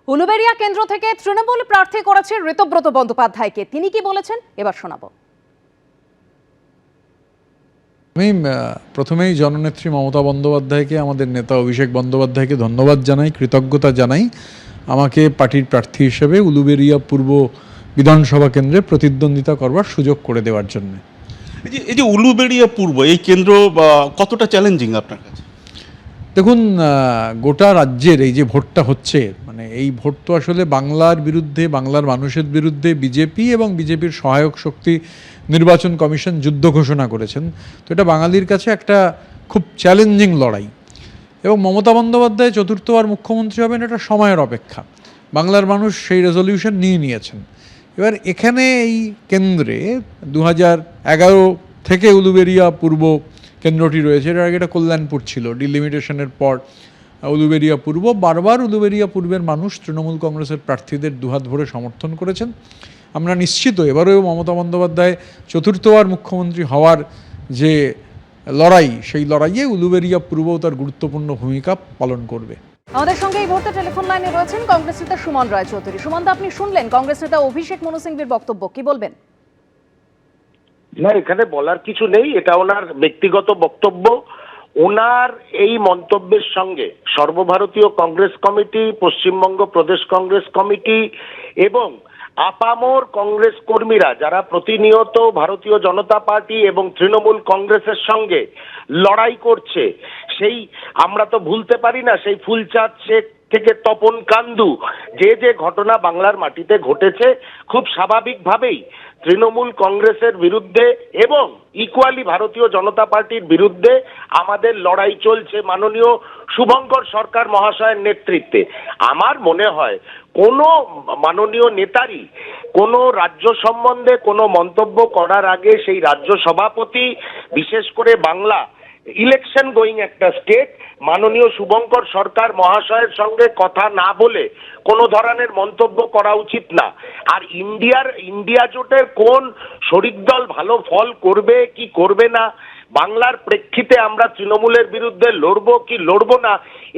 উলুবেড়িয়া কেন্দ্র থেকে তৃণমূল প্রার্থী করেছে ঋতব্রত বন্দ্যোপাধ্যায়কে। তিনি কি বলেছেন এবার শোনাবো। আমি প্রথমেই জননেত্রী মমতা বন্দ্যোপাধ্যায়কে, আমাদের নেতা অভিষেক বন্দ্যোপাধ্যায়কে ধন্যবাদ জানাই, কৃতজ্ঞতা জানাই আমাকে পার্টির প্রার্থী হিসেবে উলুবেড়িয়া পূর্ব বিধানসভা কেন্দ্রে প্রতিদ্বন্দ্বিতা করবার সুযোগ করে দেওয়ার জন্য। এই যে উলুবেড়িয়া পূর্ব এই কেন্দ্র কতটা চ্যালেঞ্জিং আপনার কাছে? দেখুন, গোটা রাজ্যের এই যে ভোটটা হচ্ছে, মানে এই ভোট তো আসলে বাংলার বিরুদ্ধে, বাংলার মানুষের বিরুদ্ধে বিজেপি এবং বিজেপির সহায়ক শক্তি নির্বাচন কমিশন যুদ্ধ ঘোষণা করেছেন। তো এটা বাঙালির কাছে একটা খুব চ্যালেঞ্জিং লড়াই, এবং মমতা বন্দ্যোপাধ্যায় চতুর্থবার মুখ্যমন্ত্রী হবেন এটা সময়ের অপেক্ষা। বাংলার মানুষ সেই রেজলিউশন নিয়েছেন। এবার এখানে এই কেন্দ্রে 2011 থেকে উলুবেড়িয়া পূর্ব কেন্দ্রটি রয়েছে। এর আগে এটা কল্যাণপুর ছিল, ডিলিমিটেশনের পর উলুবেড়িয়া পূর্ব। বারবার উলুবেড়িয়া পূর্বের মানুষ তৃণমূল কংগ্রেসের প্রার্থীদের দুহাত ভরে সমর্থন করেছেন। আমরা নিশ্চিত এবারেও মমতা বন্দ্যোপাধ্যায় চতুর্থবার মুখ্যমন্ত্রী হওয়ার যে লড়াই, সেই লড়াইয়ে উলুবেড়িয়া পূর্বও তার গুরুত্বপূর্ণ ভূমিকা পালন করবে। আমাদের সঙ্গে এই মুহূর্তে টেলিফোন লাইনে রয়েছেন কংগ্রেস নেতা সুমন রায়চৌধুরী। সুমন, আপনি শুনলেন কংগ্রেস নেতা অভিষেক মনু সিংভির বক্তব্য, কি বলবেন? না, এখানে বলার কিছু নেই, এটা ওনার ব্যক্তিগত বক্তব্য। ওনার এই মন্তব্যের সঙ্গে সর্বভারতীয় কংগ্রেস কমিটি, পশ্চিমবঙ্গ প্রদেশ কংগ্রেস কমিটি এবং আপামর কংগ্রেস কর্মীরা যারা প্রতিনিয়ত ভারতীয় জনতা পার্টি এবং তৃণমূল কংগ্রেসের সঙ্গে লড়াই করছে, সেই আমরা তো ভুলতে পারি না সেই ফুলচাঁদ শেখ থেকে তপন কান্দু যে ঘটনা বাংলার মাটিতে ঘটেছে, খুব স্বাভাবিকভাবেই তৃণমূল কংগ্রেসের বিরুদ্ধে এবং ইকুয়ালি ভারতীয় জনতা পার্টির বিরুদ্ধে আমাদের লড়াই চলছে মাননীয় শুভঙ্কর সরকার মহাশয়ের নেতৃত্বে। আমার মনে হয় কোনো মাননীয় নেতারই কোনো রাজ্য সম্বন্ধে কোনো মন্তব্য করার আগে সেই রাজ্য সভাপতি, বিশেষ করে বাংলা ইলেকশন গোয়িং একটা স্টেট, মাননীয় শুভঙ্কর সরকার মহাশয়ের সঙ্গে কথা না বলে কোনো ধরনের মন্তব্য করা উচিত না। আর ইন্ডিয়া জোটের কোন শরিক দল ভালো ফল করবে কি করবে না, বাংলার প্রেক্ষিতে আমরা তৃণমূলের বিরুদ্ধে লড়বো কি লড়বো না,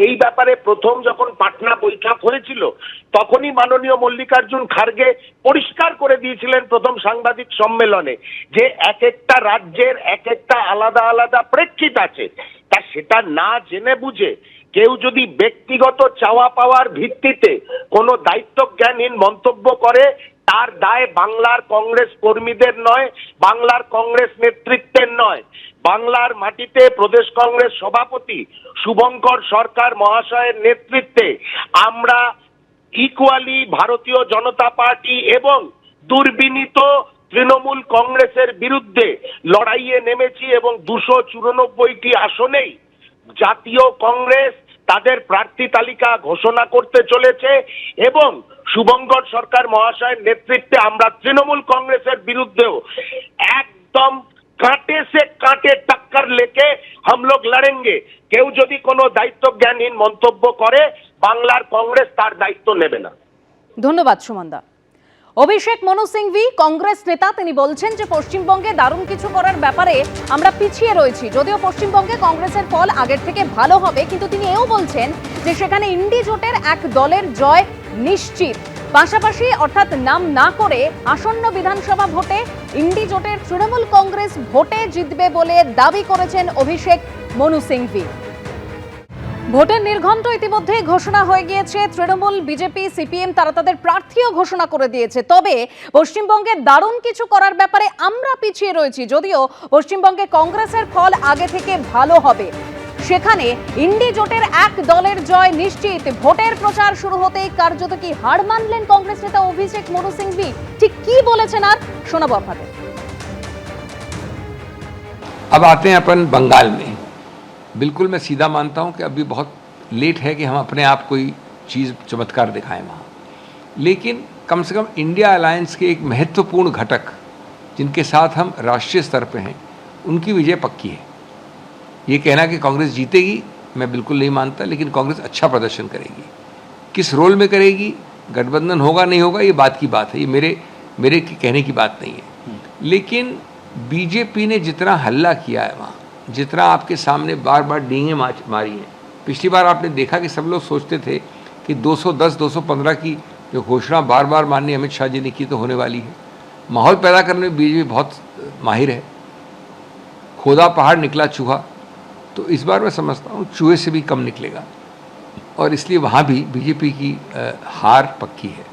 এই ব্যাপারে প্রথম যখন পাটনা বৈঠক হয়েছিল তখনই মাননীয় মল্লিকার্জুন খার্গে পরিষ্কার করে দিয়েছিলেন প্রথম সাংবাদিক সম্মেলনে যে এক একটা রাজ্যের এক একটা আলাদা আলাদা প্রেক্ষিত আছে। তা সেটা না জেনে বুঝে কেউ যদি ব্যক্তিগত চাওয়া পাওয়ার ভিত্তিতে কোনো দায়িত্ব জ্ঞানহীন মন্তব্য করে, তার দায় বাংলার কংগ্রেস কর্মীদের নয়, বাংলার কংগ্রেস নেতৃত্বের নয়। বাংলার মাটিতে প্রদেশ কংগ্রেস সভাপতি শুভঙ্কর সরকার মহাশয়ের নেতৃত্বে আমরা ইকুয়ালি ভারতীয় জনতা পার্টি এবং দুর্বিনীত তৃণমূল কংগ্রেসের বিরুদ্ধে লড়াইয়ে নেমেছি এবং 294টি আসনেই জাতীয় কংগ্রেস তাদের প্রার্থী তালিকা ঘোষণা করতে চলেছে এবং শুভঙ্কর সরকার মহাশয়ের নেতৃত্বে আমরা তৃণমূল কংগ্রেসের বিরুদ্ধেও একদম কাঁটে সে কাঁটে টক্কর লেকে हम लोग लड़ेंगे। কেউ যদি কোনো দায়িত্ব জ্ঞানহীন মন্তব্য করে, বাংলার কংগ্রেস তার দায়িত্ব নেবে না। ধন্যবাদ সুমনদা। অভিষেক মনু সিংভি কংগ্রেস নেতা, তিনি বলছেন যে পশ্চিমবঙ্গে দারুণ কিছু করার ব্যাপারে আমরা পিছিয়ে রয়েছি। যদিও পশ্চিমবঙ্গে কংগ্রেসের ফল আগের থেকে ভালো হবে, কিন্তু তিনি এও বলছেন যে সেখানে ইন্ডি জোটের এক দলের জয় নিশ্চিত। পাশাপাশি অর্থাৎ নাম না করে আসন্ন বিধানসভা ভোটে ইন্ডি জোটের তৃণমূল কংগ্রেস ভোটে জিতবে বলে দাবি করেছেন অভিষেক মনু সিংভি। ভোটের নির্ঘণ্ট ইতিমধ্যে ঘোষণা হয়ে গিয়েছে। তৃণমূল, বিজেপি, সিপিএম তারা তাদের প্রার্থীও ঘোষণা করে দিয়েছে। তবে পশ্চিমবঙ্গে দারুণ কিছু করার ব্যাপারে আমরা পিছিয়ে রয়েছি। যদিও পশ্চিমবঙ্গে কংগ্রেসের ফল আগে থেকে ভালো হবে, সেখানে ইন্ডি জোটের এক দলের জয় নিশ্চিত। ভোটের প্রচার শুরু হতেই কার্যত কি হার মানলেন কংগ্রেস নেতা অভিষেক মনু সিংভি? ঠিক কি বলেছেন আর শোনাবো আপনাদের। अब आते हैं अपन बंगाल में। बिल्कुल मैं सीधा मानता हूं कि अभी बहुत लेट है कि हम अपने आप कोई चीज़ चमत्कार दिखाएं वहाँ, लेकिन कम से कम इंडिया अलायंस के एक महत्वपूर्ण घटक जिनके साथ हम राष्ट्रीय स्तर पे हैं, उनकी विजय पक्की है। ये कहना कि कांग्रेस जीतेगी मैं बिल्कुल नहीं मानता, लेकिन कांग्रेस अच्छा प्रदर्शन करेगी। किस रोल में करेगी, गठबंधन होगा नहीं होगा, ये बात की बात है, ये मेरे कहने की बात नहीं है। लेकिन बीजेपी ने जितना हल्ला किया है वहाँ, जितना आपके सामने बार बार डींगे मारी हैं, पिछली बार आपने देखा कि सब लोग सोचते थे कि 210, 215 की जो घोषणा बार बार माननीय अमित शाह जी ने की तो होने वाली है। माहौल पैदा करने में बीजेपी बहुत माहिर है। खोदा पहाड़ निकला चूहा, तो इस बार मैं समझता हूँ चूहे से भी कम निकलेगा, और इसलिए वहाँ भी बीजेपी की हार पक्की है।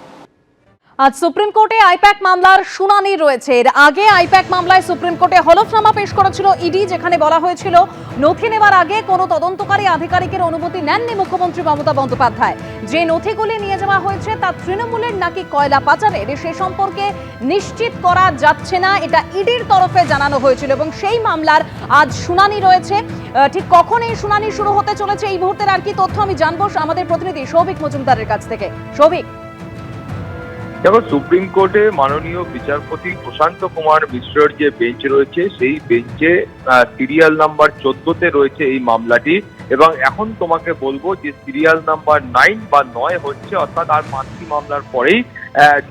আজ সুপ্রিম কোর্টে আইপ্যাক মামলার শুনানি রয়েছে। এর আগে আইপ্যাক মামলায় সুপ্রিম কোর্টে হলফনামা পেশ করেছিল ইডি, যেখানে বলা হয়েছিল নথি নেওয়ার আগে কোনো তদন্তকারী আধিকারিকের অনুমতি নেননি মুখ্যমন্ত্রী মমতা বন্দ্যোপাধ্যায়। যে নথিগুলি নিয়ে যাওয়া হয়েছে তা তৃণমূলের নাকি কয়লা পাচারের, সে সম্পর্কে নিশ্চিত করা যাচ্ছে না, এটা ইডির তরফে জানানো হয়েছিল এবং সেই মামলার আজ শুনানি রয়েছে। ঠিক কখন এই শুনানি শুরু হতে চলেছে, এই মুহূর্তের আর কি তথ্য আমি জানবো আমাদের প্রতিনিধি সৌভিক মজুমদারের কাছ থেকে। সৌভিক, দেখো, সুপ্রিম কোর্টে মাননীয় বিচারপতি প্রশান্ত কুমার মিশ্রর যে বেঞ্চ রয়েছে সেই বেঞ্চে সিরিয়াল নাম্বার 14-তে রয়েছে এই মামলাটি, এবং এখন তোমাকে বলবো যে সিরিয়াল নাম্বার 9 বা 9 হচ্ছে, অর্থাৎ আর 5টি মামলার পরেই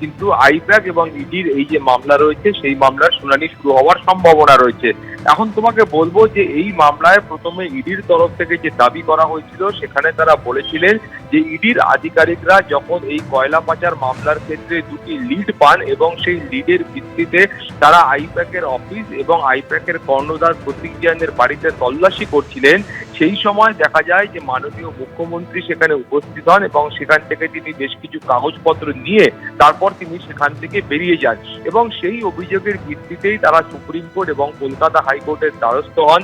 কিন্তু আইপ্যাক এবং ইডির এই যে মামলা রয়েছে সেই মামলার শুনানি শুরু হওয়ার সম্ভাবনা রয়েছে। এখন তোমাকে বলবো যে এই মামলায় প্রথমে ইডির তরফ থেকে যে দাবি করা হয়েছিল সেখানে তারা বলেছিলেন যে ইডির আধিকারিকরা যখন এই কয়লা পাচার মামলার ক্ষেত্রে দুটি লিড পান এবং সেই লিডের ভিত্তিতে তারা আইপ্যাকের অফিস এবং আইপ্যাকের কর্ণধার প্রতীক জৈনের বাড়িতে তল্লাশি করছিলেন, সেই সময় দেখা যায় যে মাননীয় মুখ্যমন্ত্রী সেখানে উপস্থিত হন এবং সেখান থেকে তিনি বেশ কিছু কাগজপত্র নিয়ে তারপর তিনি সেখান থেকে বেরিয়ে যান, এবং সেই অভিযোগের ভিত্তিতেই তারা সুপ্রিম কোর্ট এবং কলকাতা হাইকোর্টের দ্বারস্থ হন।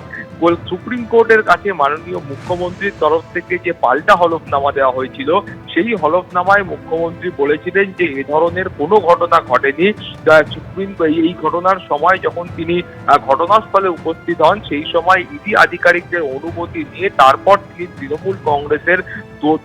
সুপ্রিম কোর্টের কাছে মাননীয় মুখ্যমন্ত্রীর তরফ থেকে যে পাল্টা হলফনামা দেওয়া হয়েছিল সেই হলফনামায় মুখ্যমন্ত্রী বলেছিলেন যে এ ধরনের কোনো ঘটনা ঘটেনি। এই ঘটনার সময় যখন তিনি ঘটনাস্থলে উপস্থিত হন সেই সময় ইডি আধিকারিকদের অনুমতি নিয়ে তারপর তিনি তৃণমূল কংগ্রেসের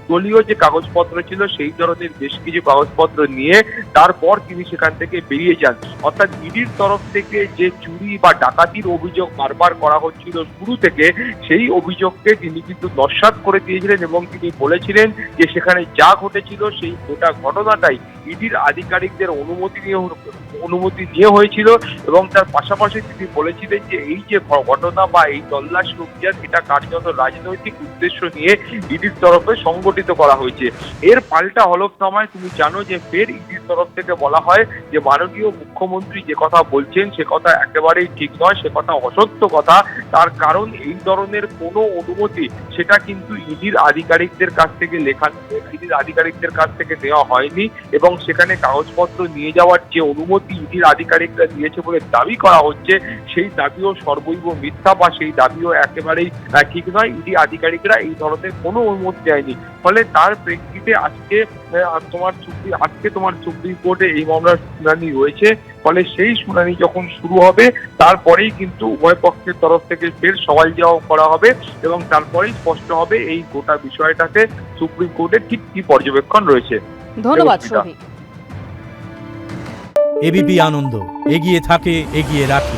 দলীয় যে কাগজপত্র ছিল সেই ধরনের বেশ কিছু কাগজপত্র নিয়ে তারপর তিনি সেখান থেকে বেরিয়ে যান। অর্থাৎ ইডির তরফ থেকে যে চুরি বা ডাকাতির অভিযোগ বারবার করা হচ্ছিল শুরু থেকে, সেই অভিযোগকে তিনি কিন্তু নস্যাৎ করে দিয়েছিলেন এবং তিনি বলেছিলেন যে সেখানে যা ঘটেছিল সেই গোটা ঘটনাটাই ইডির আধিকারিকদের অনুমতি নিয়ে হয়েছিল, এবং তার পাশাপাশি তিনি বলেছিলেন যে এই যে ঘটনা বা এই তল্লাশি অভিযান এটা কার্যত রাজনৈতিক উদ্দেশ্য নিয়ে ইডির তরফে সংগঠিত করা হয়েছে। এর পাল্টা হলফনামায় তুমি জানো যে ফের ইডির তরফ থেকে বলা হয় যে মাননীয় মুখ্যমন্ত্রী যে কথা বলছেন সে কথা একেবারেই ঠিক নয়, সে কথা অসত্য কথা। তার কারণ এই ধরনের কোনো অনুমতি সেটা কিন্তু ইডির আধিকারিকদের কাছ থেকে নেওয়া হয়নি, এবং সেখানে কাগজপত্র নিয়ে যাওয়ার যে অনুমতি ইডির আধিকারিকরা দিয়েছে বলে দাবি করা হচ্ছে সেই দাবিও সর্বৈব মিথ্যা বা সেই দাবিও একেবারেই ঠিক নয়। ইডি আধিকারিকরা এই ধরনের কোনো অনুমতি দেয়নি। ফলে তার প্রেক্ষিতে আজকে তোমার সুপ্রিম কোর্টে এই মামলার শুনানি রয়েছে। ফলে সেই শুনানি যখন শুরু হবে তারপরেই কিন্তু উভয় পক্ষের তরফ থেকে ফের সওয়াল জবাব করা হবে এবং তারপরেই স্পষ্ট হবে এই গোটা বিষয়টাতে সুপ্রিম কোর্টের ঠিক কি পর্যবেক্ষণ রয়েছে। ধন্যবাদ সৌভিক। এবিপি আনন্দ, এগিয়ে থাকে, এগিয়ে রাখে।